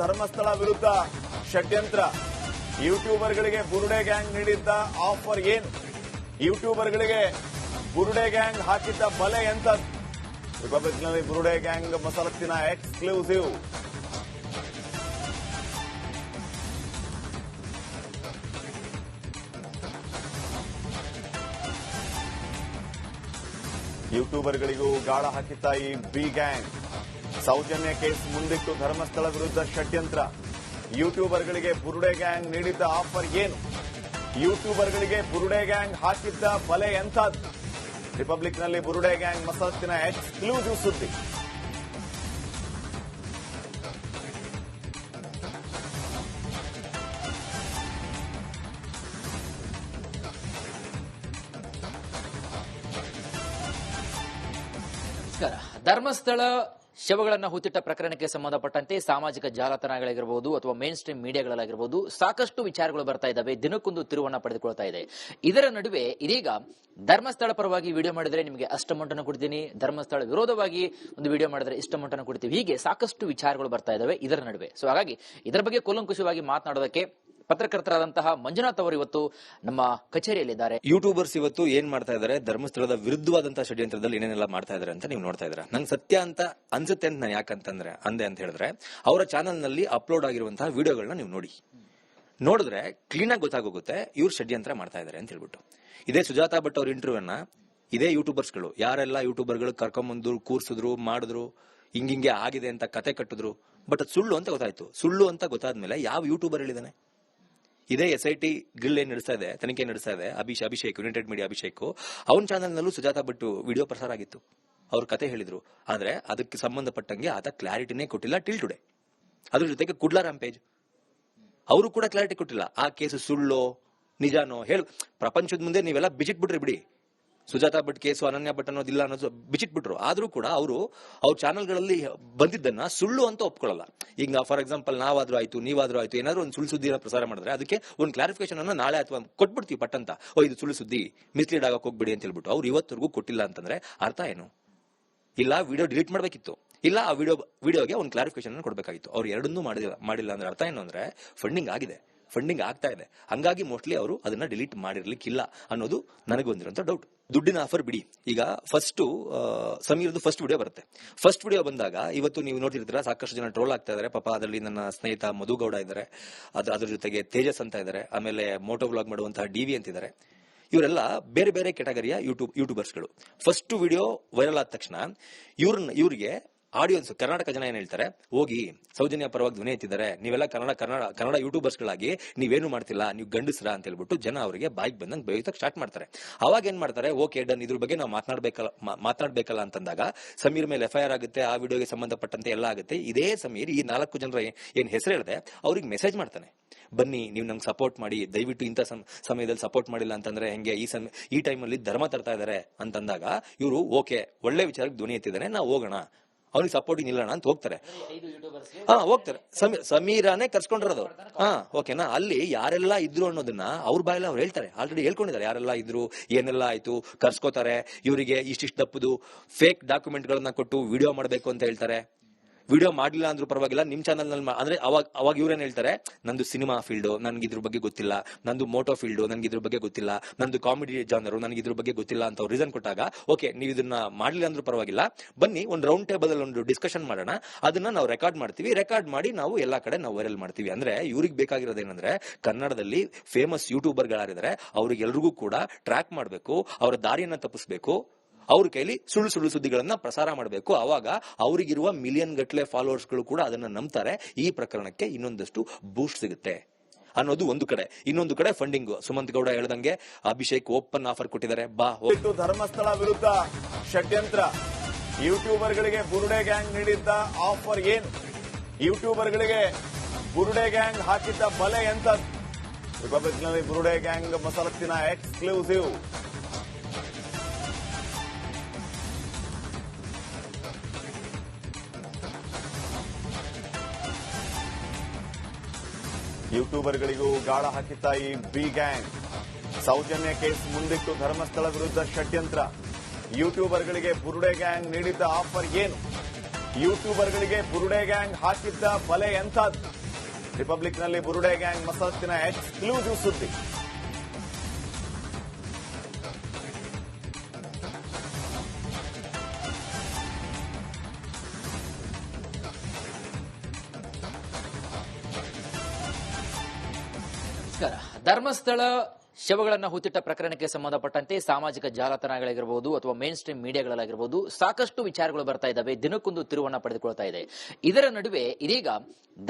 ಧರ್ಮಸ್ಥಳ ವಿರುದ್ಧ ಷಡ್ಯಂತ್ರ. ಯೂಟ್ಯೂಬರ್ಗಳಿಗೆ ಬುರುಡೆ ಗ್ಯಾಂಗ್ ನೀಡಿದ್ದ ಆಫರ್ ಏನು? ಯೂಟ್ಯೂಬರ್ಗಳಿಗೆ ಬುರುಡೆ ಗ್ಯಾಂಗ್ ಹಾಕಿದ್ದ ಬಲೆ ಎಂತದ್ದು? ರಿಪಬ್ಲಿಕ್ನಲ್ಲಿ ಬುರುಡೆ ಗ್ಯಾಂಗ್ ಮಸರತ್ತಿನ ಎಕ್ಸ್ಕ್ಲೂಸಿವ್. ಯೂಟ್ಯೂಬರ್ಗಳಿಗೂ ಗಾಳ ಹಾಕಿದ್ದ ಈ ಬಿ ಗ್ಯಾಂಗ್. ಸೌಜನ್ಯ ಕೇಸ್ ಮುಂದಿಟ್ಟು ಧರ್ಮಸ್ಥಳ ವಿರುದ್ಧ ಷಡ್ಯಂತ್ರ. ಯೂಟ್ಯೂಬರ್ಗಳಿಗೆ ಬುರುಡೆ ಗ್ಯಾಂಗ್ ನೀಡಿದ್ದ ಆಫರ್ ಏನು? ಯೂಟ್ಯೂಬರ್ಗಳಿಗೆ ಬುರುಡೆ ಗ್ಯಾಂಗ್ ಹಾಕಿದ್ದ ಬಲೆ ಎಂತದ್ದು? ರಿಪಬ್ಲಿಕ್ನಲ್ಲಿ ಬುರುಡೆ ಗ್ಯಾಂಗ್ ಮಸರತ್ತಿನ ಎಕ್ಸ್ಕ್ಲೂಸಿವ್ ಸುದ್ದಿ. ಧರ್ಮಸ್ಥಳ ಶವಗಳನ್ನು ಹೂತಿಟ್ಟ ಪ್ರಕರಣಕ್ಕೆ ಸಂಬಂಧಪಟ್ಟಂತೆ ಸಾಮಾಜಿಕ ಜಾಲತಾಣಗಳಾಗಿರಬಹುದು ಅಥವಾ ಮೇನ್ ಸ್ಟ್ರೀಮ್ ಮೀಡಿಯಾಗಳಾಗಿರಬಹುದು ಸಾಕಷ್ಟು ವಿಚಾರಗಳು ಬರ್ತಾ ಇದ್ದಾವೆ. ದಿನಕ್ಕೊಂದು ತಿರುವನ್ನ ಪಡೆದುಕೊಳ್ತಾ ಇದೆ. ಇದರ ನಡುವೆ ಇದೀಗ ಧರ್ಮಸ್ಥಳ ಪರವಾಗಿ ವಿಡಿಯೋ ಮಾಡಿದ್ರೆ ನಿಮಗೆ ಅಷ್ಟು ಅಮೌಂಟ್ ಅನ್ನು ಕೊಡ್ತೀನಿ, ಧರ್ಮಸ್ಥಳ ವಿರೋಧವಾಗಿ ಒಂದು ವಿಡಿಯೋ ಮಾಡಿದ್ರೆ ಇಷ್ಟು ಅಮೌಂಟ್ ಅನ್ನು ಕೊಡ್ತೀವಿ, ಹೀಗೆ ಸಾಕಷ್ಟು ವಿಚಾರಗಳು ಬರ್ತಾ ಇದ್ದಾವೆ ಇದರ ನಡುವೆ. ಸೊ ಹಾಗಾಗಿ ಇದರ ಬಗ್ಗೆ ಕೂಲಂಕುಷವಾಗಿ ಮಾತನಾಡೋದಕ್ಕೆ ಪತ್ರಕರ್ತರಾದಂತಹ ಮಂಜುನಾಥ್ ಅವರು ಇವತ್ತು ನಮ್ಮ ಕಚೇರಿಯಲ್ಲಿದ್ದಾರೆ. ಯೂಟ್ಯೂಬರ್ಸ್ ಇವತ್ತು ಏನ್ ಮಾಡ್ತಾ ಇದಾರೆ, ಧರ್ಮಸ್ಥಳದ ವಿರುದ್ಧವಾದಂತಹ ಷಡ್ಯಂತ್ರದಲ್ಲಿ ಏನೇನೆಲ್ಲ ಮಾಡ್ತಾ ಇದಾರೆ ಅಂತ ನೀವು ನೋಡ್ತಾ ಇದ್ದೀರಾ. ನಂಗೆ ಸತ್ಯ ಅಂತ ಅನ್ಸುತ್ತೆ ಅಂತ ನಾನು ಯಾಕಂತಂದ್ರೆ ಅಂದೆ ಅಂತ ಹೇಳಿದ್ರೆ, ಅವರ ಚಾನಲ್ ನಲ್ಲಿ ಅಪ್ಲೋಡ್ ಆಗಿರುವಂತಹ ವಿಡಿಯೋಗಳನ್ನ ನೀವು ನೋಡಿದ್ರೆ ಕ್ಲೀನ್ ಆಗಿ ಗೊತ್ತಾಗೋಗುತ್ತೆ ಇವ್ರು ಷಡ್ಯಂತ್ರ ಮಾಡ್ತಾ ಇದಾರೆ ಅಂತ ಹೇಳ್ಬಿಟ್ಟು. ಇದೇ ಸುಜಾತಾ ಭಟ್ ಅವ್ರ ಇಂಟರ್ವ್ಯೂನ ಇದೇ ಯೂಟ್ಯೂಬರ್ಸ್ಗಳು ಯಾರೆಲ್ಲ ಯೂಟ್ಯೂಬರ್ಗಳು ಕರ್ಕೊಂಬಂದು ಕೂರ್ಸಿದ್ರು ಮಾಡಿದ್ರು, ಹಿಂಗಿಂಗೆ ಆಗಿದೆ ಅಂತ ಕತೆ ಕಟ್ಟಿದ್ರು. ಬಟ್ ಅದು ಸುಳ್ಳು ಅಂತ ಗೊತ್ತಾಯ್ತು. ಸುಳ್ಳು ಅಂತ ಗೊತ್ತಾದ್ಮೇಲೆ ಯಾವ ಯೂಟ್ಯೂಬರ್ ಹೇಳಿದಾನೆ? ಇದೇ SIT ಗ್ರಿಲ್ ಏನ್ ನಡೆಸ್ತಾ ಇದೆ, ತನಿಖೆ ನಡೆಸ್ತಾ ಇದೆ, ಅಭಿಷೇಕ್ ಯುನೈಟೆಡ್ ಮೀಡಿಯಾ ಅಭಿಷೇಕ್, ಅವನ ಚಾನಲ್ ನಲ್ಲೂ ಸುಜಾತಾ ಭಟ್ ವಿಡಿಯೋ ಪ್ರಸಾರ ಆಗಿತ್ತು. ಅವ್ರ ಕತೆ ಹೇಳಿದ್ರು. ಆದ್ರೆ ಅದಕ್ಕೆ ಸಂಬಂಧಪಟ್ಟಂಗೆ ಆತ ಕ್ಲಾರಿಟಿನೇ ಕೊಟ್ಟಿಲ್ಲ ಟಿಲ್ ಟುಡೇ. ಅದ್ರ ಜೊತೆಗೆ ಕುಡ್ಲಾ ರಾಂಪೇಜ್ ಅವರು ಕೂಡ ಕ್ಲಾರಿಟಿ ಕೊಟ್ಟಿಲ್ಲ. ಆ ಕೇಸು ಸುಳ್ಳೋ ನಿಜಾನೋ ಹೇಳು, ಪ್ರಪಂಚದ ಮುಂದೆ ನೀವೆಲ್ಲ ಬಿಚ್ಚಿಟ್ಬಿಟ್ರಿ ಬಿಡಿ. ಸುಜಾತಾ ಭಟ್ ಕೇಸು ಅನನ್ಯ ಭಟ್ ಅನ್ನೋದಿಲ್ಲ ಅನ್ನೋದು ಬಿಚ್ಚಿಟ್ಬಿಟ್ರು. ಆದ್ರೂ ಕೂಡ ಅವ್ರ ಚಾನಲ್ಗಳಲ್ಲಿ ಬಂದಿದ್ದನ್ನ ಸುಳ್ಳು ಅಂತ ಒಪ್ಕೊಳ್ಳಲ್ಲ. ಈಗ ಫಾರ್ ಎಕ್ಸಾಂಪಲ್ ನಾವಾದ್ರೂ ಆಯ್ತು, ನೀವಾದ್ರೂ ಆಯ್ತು, ಏನಾದ್ರು ಒಂದು ಸುಳ್ಳು ಸುದ್ದಿನ ಪ್ರಸಾರ ಮಾಡಿದ್ರೆ ಅದಕ್ಕೆ ಒಂದು ಕ್ಲಾರಿಫಿಕೇಶನ್ ಅನ್ನ ನಾಳೆ ಅಥವಾ ಕೊಟ್ಬಿಡ್ತೀವಿ ಪಟ್ಟಂತ. ಇದು ಸುಳ್ಳು ಸುದ್ದಿ, ಮಿಸ್ಲೀಡ್ ಆಗಕ್ಕೆ ಹೋಗ್ಬಿಡಿ ಅಂತ ಹೇಳ್ಬಿಟ್ಟು ಅವ್ರು ಇವತ್ತರೆಗೂ ಕೊಟ್ಟಿಲ್ಲ ಅಂತಂದ್ರೆ ಅರ್ಥ ಏನು? ಇಲ್ಲ ವಿಡಿಯೋ ಡಿಲೀಟ್ ಮಾಡ್ಬೇಕಿತ್ತು, ಇಲ್ಲ ಆ ವಿಡಿಯೋಗೆ ಒಂದು ಕ್ಲಾರಿಫಿಕೇಶನ್ ಕೊಡ್ಬೇಕಾಗಿತ್ತು. ಅವ್ರು ಎರಡನ್ನೂ ಮಾಡಿಲ್ಲ ಅಂದ್ರೆ ಅರ್ಥ ಏನು ಅಂದ್ರೆ ಫಂಡಿಂಗ್ ಆಗಿದೆ, ಫಂಡಿಂಗ್ ಆಗ್ತಾ ಇದೆ. ಹಂಗಾಗಿ ಮೋಸ್ಟ್ಲಿ ಅವರು ಅದನ್ನ ಡಿಲೀಟ್ ಮಾಡಿರ್ಲಿಕ್ಕಿಲ್ಲ ಅನ್ನೋದು ನನಗೆ ಬಂದಿರುವಂತ ಡೌಟ್. ದುಡ್ಡಿನ ಆಫರ್ ಬಿಡಿ, ಈಗ ಸಮೀರ್ದು ಫಸ್ಟ್ ವಿಡಿಯೋ ಬರುತ್ತೆ. ಫಸ್ಟ್ ವಿಡಿಯೋ ಬಂದಾಗ ಇವತ್ತು ನೀವು ನೋಡ್ತಿರ್ತೀರಾ ಸಾಕಷ್ಟು ಜನ ಟ್ರೋಲ್ ಆಗ್ತಾ ಇದಾರೆ. ಪಾಪ ಅದರಲ್ಲಿ ನನ್ನ ಸ್ನೇಹಿತ ಮಧುಗೌಡ ಇದ್ದಾರೆ, ಅದ್ರ ಜೊತೆಗೆ ತೇಜಸ್ ಅಂತ ಇದ್ದಾರೆ, ಆಮೇಲೆ ಮೋಟೋ ವ್ಲಾಗ್ ಮಾಡುವಂತಹ DV ಅಂತಿದ್ದಾರೆ. ಇವರೆಲ್ಲ ಬೇರೆ ಬೇರೆ ಕೆಟಗರಿಯ ಯೂಟ್ಯೂಬರ್ಸ್ಗಳು. ಫಸ್ಟ್ ವಿಡಿಯೋ ವೈರಲ್ ಆದ ತಕ್ಷಣ ಇವ್ರಿಗೆ ಆಡಿಯನ್ಸ್ ಕರ್ನಾಟಕ ಜನ ಏನ್ ಹೇಳ್ತಾರೆ, ಹೋಗಿ ಸೌಜನ್ಯ ಪರವಾಗಿ ಧ್ವನಿ ಎತ್ತಿದ್ದಾರೆ, ನೀವೆಲ್ಲ ಕನ್ನಡ ಯೂಟ್ಯೂಬರ್ಸ್ಗಳಾಗಿ ನೀವೇನು ಮಾಡ್ತಿಲ್ಲ, ನೀವು ಗಂಡಸ್ರ ಅಂತ ಹೇಳ್ಬಿಟ್ಟು ಜನ ಅವರಿಗೆ ಬಾಯಿಗೆ ಬಂದಂಗೆ ಬೇಯೋದಕ್ಕೆ ಸ್ಟಾರ್ಟ್ ಮಾಡ್ತಾರೆ. ಅವಾಗ ಏನ್ ಮಾಡ್ತಾರೆ, ಓಕೆ ಡನ್, ಇದ್ರ ಬಗ್ಗೆ ನಾವು ಮಾತನಾಡ್ಬೇಕಲ್ಲ ಅಂತಂದಾಗ ಸಮೀರ್ ಮೇಲೆ FIR ಆಗುತ್ತೆ, ಆ ವಿಡಿಯೋಗೆ ಸಂಬಂಧಪಟ್ಟಂತೆ ಎಲ್ಲ ಆಗುತ್ತೆ. ಇದೇ ಸಮೀರ್ ಈ 4 ಜನರ ಏನ್ ಹೆಸರು ಹೇಳಿದೆ ಅವ್ರಿಗೆ ಮೆಸೇಜ್ ಮಾಡ್ತಾನೆ, ಬನ್ನಿ ನೀವು ನಂಗೆ ಸಪೋರ್ಟ್ ಮಾಡಿ, ದಯವಿಟ್ಟು ಇಂಥ ಸಮಯದಲ್ಲಿ ಸಪೋರ್ಟ್ ಮಾಡಿಲ್ಲ ಅಂತಂದ್ರೆ ಹೆಂಗೆ, ಈ ಟೈಮಲ್ಲಿ ಧರ್ಮ ತರ್ತಾ ಇದಾರೆ ಅಂತಂದಾಗ ಇವರು ಓಕೆ ಒಳ್ಳೆ ವಿಚಾರಕ್ಕೆ ಧ್ವನಿ ಎತ್ತಿದ್ದಾನೆ, ನಾವು ಹೋಗೋಣ, ಅವ್ನಿಗೆ ಸಪೋರ್ಟ್ ನಿಲ್ಲೋಣ ಅಂತ ಹೋಗ್ತಾರೆ. ಹೋಗ್ತಾರೆ. ಸಮೀರಾನೇ ಕರ್ಸ್ಕೊಂಡಿರೋದು. ಓಕೆನಾ. ಅಲ್ಲಿ ಯಾರೆಲ್ಲ ಇದ್ರು ಅನ್ನೋದನ್ನ ಅವ್ರ ಬಾಯಲ್ಲ ಅವ್ರು ಹೇಳ್ತಾರೆ, ಆಲ್ರೆಡಿ ಹೇಳ್ಕೊಂಡಿದ್ದಾರೆ ಯಾರೆಲ್ಲ ಇದ್ರು, ಏನೆಲ್ಲ ಆಯ್ತು, ಕರ್ಸ್ಕೋತಾರೆ. ಇವರಿಗೆ ಇಷ್ಟಿಷ್ಟು ದಪ್ಪದು ಫೇಕ್ ಡಾಕ್ಯುಮೆಂಟ್ ಗಳನ್ನ ಕೊಟ್ಟು ವಿಡಿಯೋ ಮಾಡಬೇಕು ಅಂತ ಹೇಳ್ತಾರೆ. ವಿಡಿಯೋ ಮಾಡಲಿಲ್ಲ ಅಂದ್ರೂ ಪರವಾಗಿಲ್ಲ, ನಿಮ್ ಚಾನಲ್ ನಲ್ಲಿ ಅಂದ್ರೆ ಅವಾಗ ಇವ್ರೇನ್ ಹೇಳ್ತಾರೆ, ನಂದು ಸಿನಿಮಾ ಫೀಲ್ಡ್, ನನ್ಗೆ ಇದ್ರ ಬಗ್ಗೆ ಗೊತ್ತಿಲ್ಲ, ನಂದು ಮೋಟೋ ಫೀಲ್ಡ್, ನನ್ಗೆ ಇದ್ರ ಬಗ್ಗೆ ಗೊತ್ತಿಲ್ಲ, ನಂದು ಕಾಮಿಡಿ ಜಾನರು, ನನ್ಗೆ ಇದ್ರ ಬಗ್ಗೆ ಗೊತ್ತಿಲ್ಲ ಅಂತ ಅವ್ರು ರೀಸನ್ ಕೊಟ್ಟಾಗ ಓಕೆ ನೀವು ಇದನ್ನ ಮಾಡಲಿಲ್ಲ ಅಂದ್ರೂ ಪರವಾಗಿಲ್ಲ, ಬನ್ನಿ ಒಂದು ರೌಂಡ್ ಟೇಬಲ್ ಅಲ್ಲಿ ಒಂದು ಡಿಸ್ಕಷನ್ ಮಾಡೋಣ, ಅದನ್ನ ನಾವು ರೆಕಾರ್ಡ್ ಮಾಡ್ತೀವಿ, ರೆಕಾರ್ಡ್ ಮಾಡಿ ನಾವು ಎಲ್ಲಾ ಕಡೆ ನಾವು ವೈರಲ್ ಮಾಡ್ತೀವಿ. ಅಂದ್ರೆ ಇವ್ರಿಗೆ ಬೇಕಾಗಿರೋದೇನಂದ್ರೆ ಕನ್ನಡದಲ್ಲಿ ಫೇಮಸ್ ಯೂಟ್ಯೂಬರ್ ಗಳಾಗಿದ್ದಾರೆ, ಅವ್ರಿಗೆಲ್ರಿಗೂ ಕೂಡ ಟ್ರ್ಯಾಕ್ ಮಾಡಬೇಕು, ಅವರ ದಾರಿಯನ್ನ ತಪ್ಪಿಸ್ಬೇಕು, ಅವ್ರ ಕೈಲಿ ಸುಳ್ಳು ಸುದ್ದಿಗಳನ್ನ ಪ್ರಸಾರ ಮಾಡಬೇಕು. ಅವಾಗ ಅವರಿಗಿರುವ ಮಿಲಿಯನ್ ಗಟ್ಟಲೆ ಫಾಲೋವರ್ಸ್ ಗಳು ಕೂಡ ಅದನ್ನ ನಂಬ್ತಾರೆ. ಈ ಪ್ರಕರಣಕ್ಕೆ ಇನ್ನೊಂದಷ್ಟು ಬೂಸ್ಟ್ ಸಿಗುತ್ತೆ ಅನ್ನೋದು ಒಂದು ಕಡೆ. ಇನ್ನೊಂದು ಕಡೆ ಫಂಡಿಂಗ್. ಸುಮಂತ್ ಗೌಡ ಹೇಳ್ದಂಗೆ ಅಭಿಷೇಕ್ ಓಪನ್ ಆಫರ್ ಕೊಟ್ಟಿದ್ದಾರೆ. ಧರ್ಮಸ್ಥಳ ವಿರುದ್ಧ ಷಡ್ಯಂತ್ರ. ಯೂಟ್ಯೂಬರ್ಗಳಿಗೆ ಬುರುಡೆ ಗ್ಯಾಂಗ್ ನೀಡಿದ್ದ ಆಫರ್ ಏನು? ಯೂಟ್ಯೂಬರ್ಗಳಿಗೆ ಬುರುಡೆ ಗ್ಯಾಂಗ್ ಹಾಕಿದ್ದ ಬಲೆ ಎಂತದ್ದು? ರಿಪಬ್ಲಿಕ್ನಲ್ಲಿ ಬುರುಡೆ ಗ್ಯಾಂಗ್ ಮಸರತ್ತಿನ ಎಕ್ಸ್ಕ್ಲೂಸಿವ್. ಯೂಟ್ಯೂಬರ್ಗಳಿಗೂ ಗಾಳ ಹಾಕಿದ್ದ ಈ ಬಿ ಗ್ಯಾಂಗ್. ಸೌಜನ್ಯ ಕೇಸ್ ಮುಂದಿಟ್ಟು ಧರ್ಮಸ್ಥಳ ವಿರುದ್ಧ ಷಡ್ಯಂತ್ರ. ಯೂಟ್ಯೂಬರ್ಗಳಿಗೆ ಬುರುಡೆ ಗ್ಯಾಂಗ್ ನೀಡಿದ್ದ ಆಫರ್ ಏನು? ಯೂಟ್ಯೂಬರ್ಗಳಿಗೆ ಬುರುಡೆ ಗ್ಯಾಂಗ್ ಹಾಕಿದ್ದ ಬಲೆ ಎಂಥದ್ದು? ರಿಪಬ್ಲಿಕ್ನಲ್ಲಿ ಬುರುಡೆ ಗ್ಯಾಂಗ್ ಮಸತ್ತಿನ ಎಕ್ಸ್ಕ್ಲೂಸಿವ್ ಸುದ್ದಿ. ಧರ್ಮಸ್ಥಳ ಶವಗಳನ್ನ ಹೂತಿಟ್ಟ ಪ್ರಕರಣಕ್ಕೆ ಸಂಬಂಧಪಟ್ಟಂತೆ ಸಾಮಾಜಿಕ ಜಾಲತಾಣಗಳಾಗಿರಬಹುದು ಅಥವಾ ಮೇನ್ ಸ್ಟ್ರೀಮ್ ಮೀಡಿಯಾಗಳಾಗಿರಬಹುದು ಸಾಕಷ್ಟು ವಿಚಾರಗಳು ಬರ್ತಾ ಇದ್ದಾವೆ, ದಿನಕ್ಕೊಂದು ತಿರುವನ್ನ ಪಡೆದುಕೊಳ್ತಾ ಇದೆ. ಇದರ ನಡುವೆ ಇದೀಗ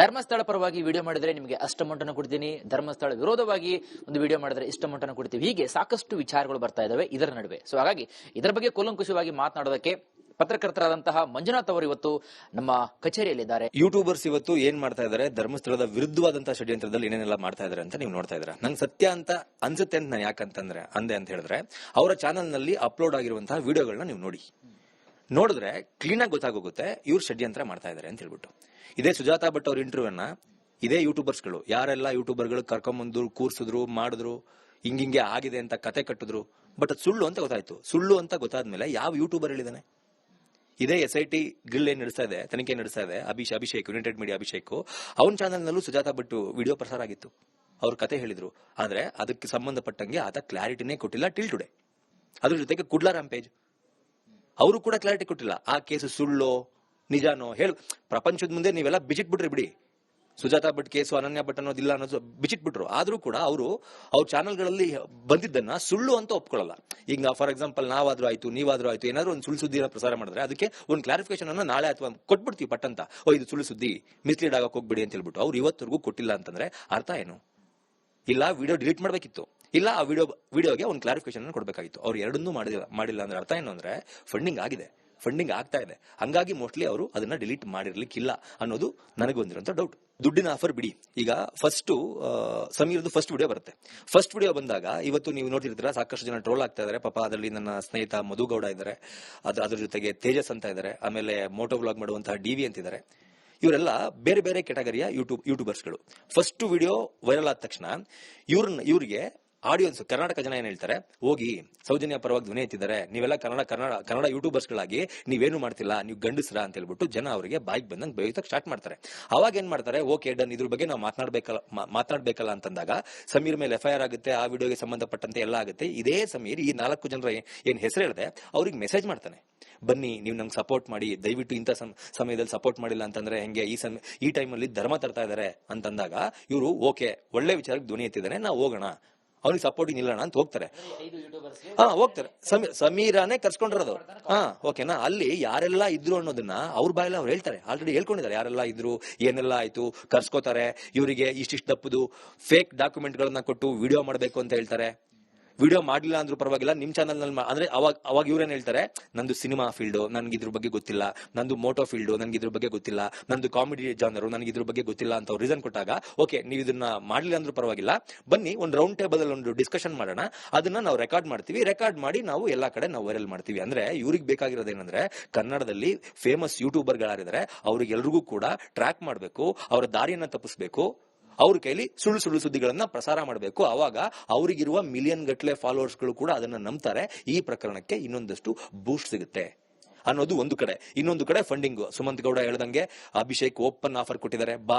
ಧರ್ಮಸ್ಥಳ ಪರವಾಗಿ ವಿಡಿಯೋ ಮಾಡಿದ್ರೆ ನಿಮಗೆ ಅಷ್ಟು ಅಮೌಂಟ್ ಅನ್ನು ಕೊಡ್ತೀನಿ, ಧರ್ಮಸ್ಥಳ ವಿರೋಧವಾಗಿ ಒಂದು ವಿಡಿಯೋ ಮಾಡಿದ್ರೆ ಇಷ್ಟು ಅಮೌಂಟ್ ಅನ್ನು ಕೊಡ್ತೀವಿ, ಹೀಗೆ ಸಾಕಷ್ಟು ವಿಚಾರಗಳು ಬರ್ತಾ ಇದ್ದಾವೆ ಇದರ ನಡುವೆ. ಸೊ ಹಾಗಾಗಿ ಇದರ ಬಗ್ಗೆ ಕೂಲಂಕುಷವಾಗಿ ಮಾತನಾಡೋದಕ್ಕೆ ಪತ್ರಕರ್ತರಾದಂತಹ ಮಂಜುನಾಥ್ ಅವರು ಇವತ್ತು ನಮ್ಮ ಕಚೇರಿಯಲ್ಲಿದ್ದಾರೆ. ಯೂಟ್ಯೂಬರ್ಸ್ ಇವತ್ತು ಏನ್ ಮಾಡ್ತಾ ಇದಾರೆ, ಧರ್ಮಸ್ಥಳದ ವಿರುದ್ಧವಾದಂತಹ ಷಡ್ಯಂತ್ರದಲ್ಲಿ ಏನೇನೆಲ್ಲ ಮಾಡ್ತಾ ಇದಾರೆ ಅಂತ ನೀವು ನೋಡ್ತಾ ಇದ್ದೀರಾ. ನಂಗೆ ಸತ್ಯ ಅಂತ ಅನ್ಸುತ್ತೆ ಅಂತ ನಾನು ಯಾಕಂತಂದ್ರೆ ಅಂತ ಹೇಳಿದ್ರೆ ಅವರ ಚಾನಲ್ ನಲ್ಲಿ ಅಪ್ಲೋಡ್ ಆಗಿರುವಂತಹ ವಿಡಿಯೋಗಳನ್ನ ನೀವು ನೋಡಿದ್ರೆ ಕ್ಲೀನ್ ಆಗಿ ಗೊತ್ತಾಗೋಗುತ್ತೆ ಇವ್ರು ಷಡ್ಯಂತ್ರ ಮಾಡ್ತಾ ಇದಾರೆ ಅಂತ ಹೇಳ್ಬಿಟ್ಟು. ಇದೇ ಸುಜಾತಾ ಭಟ್ ಅವ್ರ ಇಂಟರ್ವ್ಯೂನ ಇದೇ ಯೂಟ್ಯೂಬರ್ಸ್ಗಳು ಯಾರೆಲ್ಲ ಯೂಟ್ಯೂಬರ್ಗಳು ಕರ್ಕೊಂಬಂದು ಕೂರ್ಸಿದ್ರು ಮಾಡಿದ್ರು, ಹಿಂಗಿಂಗೆ ಆಗಿದೆ ಅಂತ ಕತೆ ಕಟ್ಟಿದ್ರು, ಬಟ್ ಅದು ಸುಳ್ಳು ಅಂತ ಗೊತ್ತಾಯ್ತು. ಸುಳ್ಳು ಅಂತ ಗೊತ್ತಾದ್ಮೇಲೆ ಯಾವ ಯೂಟ್ಯೂಬರ್ ಹೇಳಿದಾನೆ? ಇದೇ SIT ಗ್ರಿಲ್ ಏನ್ ನಡೆಸ್ತಾ ಇದೆ, ತನಿಖೆ ನಡೆಸ್ತಾ ಇದೆ, ಅಭಿಷೇಕ್ ಯುನೈಟೆಡ್ ಮೀಡಿಯಾ ಅಭಿಷೇಕ್ ಅವನ ಚಾನಲ್ ನಲ್ಲೂ ಸುಜಾತಾ ಭಟ್ ವಿಡಿಯೋ ಪ್ರಸಾರ ಆಗಿತ್ತು, ಅವ್ರ ಕತೆ ಹೇಳಿದ್ರು. ಆದ್ರೆ ಅದಕ್ಕೆ ಸಂಬಂಧಪಟ್ಟಂಗೆ ಆತ ಕ್ಲಾರಿಟಿನೇ ಕೊಟ್ಟಿಲ್ಲ ಟಿಲ್ ಟುಡೇ. ಅದ್ರ ಜೊತೆಗೆ ಕುಡ್ಲಾ ರಾಂಪೇಜ್ ಅವರು ಕೂಡ ಕ್ಲಾರಿಟಿ ಕೊಟ್ಟಿಲ್ಲ. ಆ ಕೇಸು ಸುಳ್ಳೋ ನಿಜಾನೋ ಹೇಳು, ಪ್ರಪಂಚದ ಮುಂದೆ ನೀವೆಲ್ಲ ಬಿಚ್ಚಿಟ್ಬಿಟ್ರಿ ಬಿಡಿ. ಸುಜಾತಾ ಭಟ್ ಕೇಸು ಅನನ್ಯ ಭಟ್ ಅನ್ನೋದಿಲ್ಲ ಅನ್ನೋದು ಬಿಚ್ಚಿಟ್ಬಿಟ್ರು. ಆದ್ರೂ ಕೂಡ ಅವ್ರ ಚಾನಲ್ಗಳಲ್ಲಿ ಬಂದಿದ್ದನ್ನ ಸುಳ್ಳು ಅಂತ ಒಪ್ಕೊಳ್ಳಲ್ಲ. ಈಗ ಫಾರ್ ಎಕ್ಸಾಂಪಲ್ ನಾವಾದ್ರೂ ಆಯ್ತು, ನೀವಾದ್ರೂ ಆಯ್ತು, ಏನಾದ್ರು ಒಂದು ಸುಳ್ಳು ಸುದ್ದಿನ ಪ್ರಸಾರ ಮಾಡಿದ್ರೆ ಅದಕ್ಕೆ ಒಂದು ಕ್ಲಾರಿಫಿಕೇಶನ್ ಅನ್ನ ನಾಳೆ ಅಥವಾ ಕೊಟ್ಬಿಡ್ತೀವಿ ಪಟ್ಟಂತ. ಇದು ಸುಳ್ಳು ಸುದ್ದಿ, ಮಿಸ್ಲೀಡ್ ಆಗಕ್ಕೆ ಹೋಗ್ಬಿಡಿ ಅಂತ ಹೇಳ್ಬಿಟ್ಟು ಅವ್ರು ಇವತ್ತರೆಗೂ ಕೊಟ್ಟಿಲ್ಲ ಅಂತಂದ್ರೆ ಅರ್ಥ ಏನು? ಇಲ್ಲ ವಿಡಿಯೋ ಡಿಲೀಟ್ ಮಾಡ್ಬೇಕಿತ್ತು, ಇಲ್ಲ ಆ ವಿಡಿಯೋಗೆ ಒಂದು ಕ್ಲಾರಿಫಿಕೇಶನ್ ಕೊಡ್ಬೇಕಾಗಿತ್ತು. ಅವ್ರು ಎರಡನ್ನೂ ಮಾಡಿಲ್ಲ ಅಂದ್ರೆ ಅರ್ಥ ಏನು ಅಂದ್ರೆ ಫಂಡಿಂಗ್ ಆಗಿದೆ, ಫಂಡಿಂಗ್ ಆಗ್ತಾ ಇದೆ, ಹಂಗಾಗಿ ಮೋಸ್ಟ್ಲಿ ಅವರು ಅದನ್ನ ಡಿಲೀಟ್ ಮಾಡಿರ್ಲಿಕ್ಕಿಲ್ಲ ಅನ್ನೋದು ನನಗೆ ಬಂದಿರುವಂತ ಡೌಟ್. ದುಡ್ಡಿನ ಆಫರ್ ಬಿಡಿ, ಈಗ ಸಮೀರ್ದು ಫಸ್ಟ್ ವಿಡಿಯೋ ಬರುತ್ತೆ. ಫಸ್ಟ್ ವಿಡಿಯೋ ಬಂದಾಗ ಇವತ್ತು ನೀವು ನೋಡ್ತಿರ್ತೀರಾ ಸಾಕಷ್ಟು ಜನ ಟ್ರೋಲ್ ಆಗ್ತಾ ಇದಾರೆ. ಪಾಪ ಅದರಲ್ಲಿ ನನ್ನ ಸ್ನೇಹಿತ ಮಧುಗೌಡ ಇದ್ದಾರೆ, ಅದ್ರ ಜೊತೆಗೆ ತೇಜಸ್ ಅಂತ ಇದ್ದಾರೆ, ಆಮೇಲೆ ಮೋಟೋ ವ್ಲಾಗ್ ಮಾಡುವಂತಹ DV ಅಂತಿದ್ದಾರೆ. ಇವರೆಲ್ಲ ಬೇರೆ ಬೇರೆ ಕೆಟಗರಿಯ ಯೂಟ್ಯೂಬರ್ಸ್ಗಳು. ಫಸ್ಟ್ ವಿಡಿಯೋ ವೈರಲ್ ಆದ ತಕ್ಷಣ ಇವ್ರಿಗೆ ಆಡಿಯನ್ಸ್ ಕರ್ನಾಟಕ ಜನ ಏನ್ ಹೇಳ್ತಾರೆ, ಹೋಗಿ ಸೌಜನ್ಯ ಪರವಾಗಿ ಧ್ವನಿ ಎತ್ತಿದ್ದಾರೆ, ನೀವೆಲ್ಲ ಕನ್ನಡ ಯೂಟ್ಯೂಬರ್ಸ್ಗಳಾಗಿ ನೀವೇನು ಮಾಡ್ತಿಲ್ಲ, ನೀವು ಗಂಡಸ್ರ ಅಂತ ಹೇಳ್ಬಿಟ್ಟು ಜನ ಅವರಿಗೆ ಬಾಯಿಗೆ ಬಂದಂಗೆ ಬೇಯೋದಕ್ಕೆ ಸ್ಟಾರ್ಟ್ ಮಾಡ್ತಾರೆ. ಅವಾಗ ಏನ್ ಮಾಡ್ತಾರೆ, ಓಕೆ ಡನ್, ಇದ್ರ ಬಗ್ಗೆ ನಾವು ಮಾತನಾಡ್ಬೇಕಲ್ಲ ಅಂತಂದಾಗ ಸಮೀರ್ ಮೇಲೆ FIR ಆಗುತ್ತೆ, ಆ ವಿಡಿಯೋಗೆ ಸಂಬಂಧಪಟ್ಟಂತೆ ಎಲ್ಲ ಆಗುತ್ತೆ. ಇದೇ ಸಮೀರ್ ಈ 4 ಜನರ ಏನ್ ಹೆಸರು ಹೇಳಿದೆ ಅವ್ರಿಗೆ ಮೆಸೇಜ್ ಮಾಡ್ತಾನೆ, ಬನ್ನಿ ನೀವು ನಂಗೆ ಸಪೋರ್ಟ್ ಮಾಡಿ, ದಯವಿಟ್ಟು ಇಂಥ ಸಮಯದಲ್ಲಿ ಸಪೋರ್ಟ್ ಮಾಡಿಲ್ಲ ಅಂತಂದ್ರೆ ಹೆಂಗೆ, ಈ ಟೈಮಲ್ಲಿ ಧರ್ಮ ತರ್ತಾ ಇದಾರೆ ಅಂತಂದಾಗ ಇವರು ಓಕೆ ಒಳ್ಳೆ ವಿಚಾರಕ್ಕೆ ಧ್ವನಿ ಎತ್ತಿದ್ದಾನೆ, ನಾವು ಹೋಗೋಣ, ಅವ್ನಿಗೆ ಸಪೋರ್ಟ್ ನಿಲ್ಲೋಣ ಅಂತ ಹೋಗ್ತಾರೆ. ಹೋಗ್ತಾರೆ. ಸಮೀರಾನೇ ಕರ್ಸ್ಕೊಂಡಿರೋದು. ಓಕೆನಾ, ಅಲ್ಲಿ ಯಾರೆಲ್ಲ ಇದ್ರು ಅನ್ನೋದನ್ನ ಅವ್ರ ಬಾಯಲ್ಲ ಅವ್ರು ಹೇಳ್ತಾರೆ, ಆಲ್ರೆಡಿ ಹೇಳ್ಕೊಂಡಿದ್ದಾರೆ ಯಾರೆಲ್ಲ ಇದ್ರು, ಏನೆಲ್ಲ ಆಯ್ತು, ಕರ್ಸ್ಕೋತಾರೆ. ಇವರಿಗೆ ಇಷ್ಟಿಷ್ಟು ದಪ್ಪದು ಫೇಕ್ ಡಾಕ್ಯುಮೆಂಟ್ ಗಳನ್ನ ಕೊಟ್ಟು ವಿಡಿಯೋ ಮಾಡಬೇಕು ಅಂತ ಹೇಳ್ತಾರೆ. ವಿಡಿಯೋ ಮಾಡಲಿಲ್ಲ ಅಂದ್ರೂ ಪರವಾಗಿಲ್ಲ, ನಿಮ್ ಚಾನಲ್ ನಲ್ಲಿ ಅಂದ್ರೆ ಅವಾಗ ಇವ್ರೇನ್ ಹೇಳ್ತಾರೆ, ನಂದು ಸಿನಿಮಾ ಫೀಲ್ಡ್, ನನ್ಗೆ ಇದ್ರ ಬಗ್ಗೆ ಗೊತ್ತಿಲ್ಲ, ನಂದು ಮೋಟೋ ಫೀಲ್ಡ್, ನನ್ಗೆ ಇದ್ರ ಬಗ್ಗೆ ಗೊತ್ತಿಲ್ಲ, ನಂದು ಕಾಮಿಡಿ ಜಾನರು, ನನ್ಗೆ ಇದ್ರ ಬಗ್ಗೆ ಗೊತ್ತಿಲ್ಲ ಅಂತ ಅವ್ರು ರೀಸನ್ ಕೊಟ್ಟಾಗ ಓಕೆ ನೀವು ಇದನ್ನ ಮಾಡ್ಲಿಲ್ಲ ಅಂದ್ರೂ ಪರವಾಗಿಲ್ಲ, ಬನ್ನಿ ಒಂದು ರೌಂಡ್ ಟೇಬಲ್ ಅಲ್ಲಿ ಒಂದು ಡಿಸ್ಕಷನ್ ಮಾಡೋಣ, ಅದನ್ನ ನಾವು ರೆಕಾರ್ಡ್ ಮಾಡ್ತೀವಿ, ರೆಕಾರ್ಡ್ ಮಾಡಿ ನಾವು ಎಲ್ಲಾ ಕಡೆ ನಾವು ವೈರಲ್ ಮಾಡ್ತೀವಿ. ಅಂದ್ರೆ ಇವ್ರಿಗೆ ಬೇಕಾಗಿರೋದೇನಂದ್ರೆ ಕನ್ನಡದಲ್ಲಿ ಫೇಮಸ್ ಯೂಟ್ಯೂಬರ್ ಗಳಾಗಿದ್ದಾರೆ, ಅವ್ರಿಗೆಲ್ರಿಗೂ ಕೂಡ ಟ್ರ್ಯಾಕ್ ಮಾಡ್ಬೇಕು, ಅವರ ದಾರಿಯನ್ನ ತಪ್ಪಿಸ್ಬೇಕು, ಅವ್ರ ಕೈಲಿ ಸುಳ್ಳು ಸುದ್ದಿಗಳನ್ನ ಪ್ರಸಾರ ಮಾಡಬೇಕು. ಅವಾಗ ಅವರಿಗಿರುವ ಮಿಲಿಯನ್ ಗಟ್ಟಲೆ ಫಾಲೋವರ್ಸ್ಗಳು ಕೂಡ ಅದನ್ನ ನಂಬ್ತಾರೆ. ಈ ಪ್ರಕರಣಕ್ಕೆ ಇನ್ನೊಂದಷ್ಟು ಬೂಸ್ಟ್ ಸಿಗುತ್ತೆ ಅನ್ನೋದು ಒಂದು ಕಡೆ. ಇನ್ನೊಂದು ಕಡೆ ಫಂಡಿಂಗ್, ಸುಮಂತ್ ಗೌಡ ಹೇಳ್ದಂಗೆ ಅಭಿಷೇಕ್ ಓಪನ್ ಆಫರ್ ಕೊಟ್ಟಿದ್ದಾರೆ, ಬಾ